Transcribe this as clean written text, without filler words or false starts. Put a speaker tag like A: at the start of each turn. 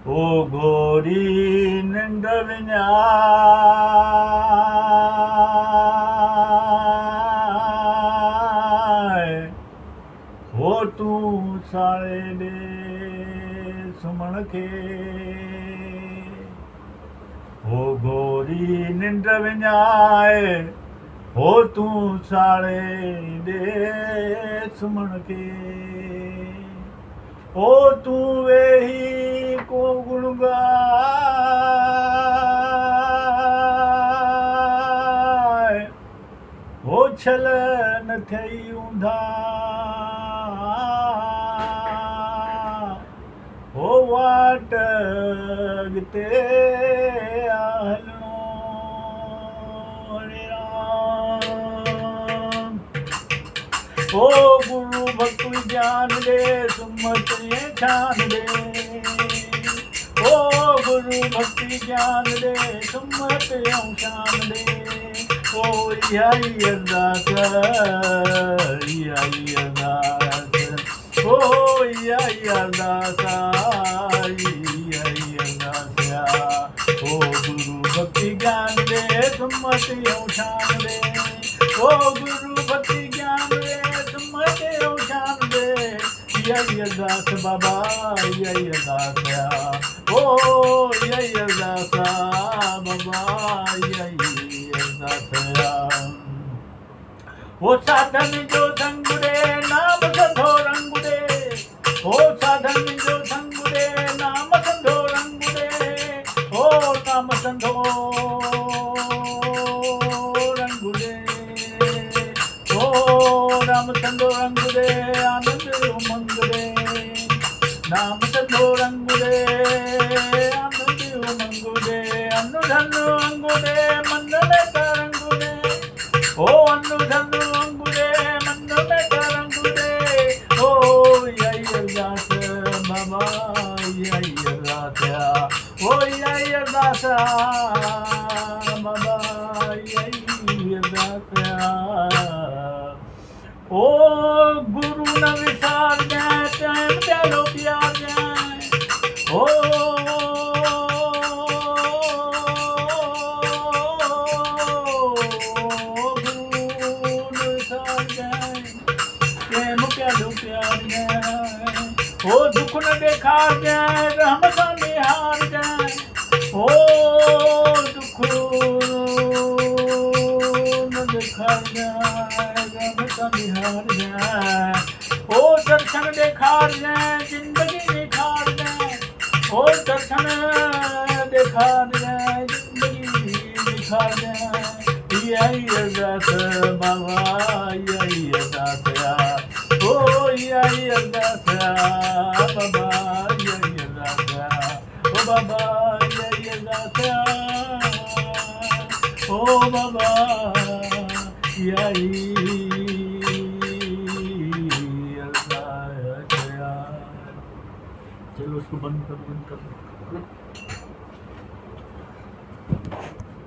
A: ओ घोरी निंड विञाए हो तू साड़े दे सुमण खे हो घोरी निंड विञाए हो तू साड़े दे सुमण खे हो तू वेही को गुण गाए हो छल न थई ऊंधा हो वाट अॻिते हलणो हरे राम ओ गुरु भक्त ज्ञान दे सुमत छान दे ओ गुरु भक्ति ज्ञान दे सुमत शान दे ओ यही अरदास यही अरदास ओ यही अरदास यही अरदास ओ गुरु भक्ति ज्ञान दे सुमत शान दे ओ गुरु भक्ति ज्ञान दे सुमत शान दे यही अरदास बाबा यही अरदास ओ यही अरदास बाबा यही अरदास वो साधन जो संग रे नाम संधो रंग रे ओ साधन जो संग रे नाम संधो रंग रे ओ नाम संधो रंग रे ओ नाम संधो रंग रे आनंद उमंग रे नाम संधो रंग रे आनंद उमंग रे अनु धन अंग रे मन में तरंग रे ओ अनु धन अंग रे मन में तरंग रे ओ यही अरदास बाबा यही अरदास ओ यही अरदास बाबा यही अरदास ओ गुरु न विसार जाए टाइम प्यालो प्यार जाए ओ गुरु न विसार जाए प्रेम प्यालो प्यार जाए ओ दुख न देखार जाए रहम सा निहार जाए ओ दुख न देखार जाए रहम सा निहार जाए ओ दर्शन देखार जाए जिंदगी निखार जाए ओ दर्शन देखार जाए जिंदगी निखार जाए यही अरदास बाबा यही अरदास ओ यही अरदास बाबा यही अरदास ओ बाबा यही अरदास ओ बाबा यही अरदास चलो उसको बंद कर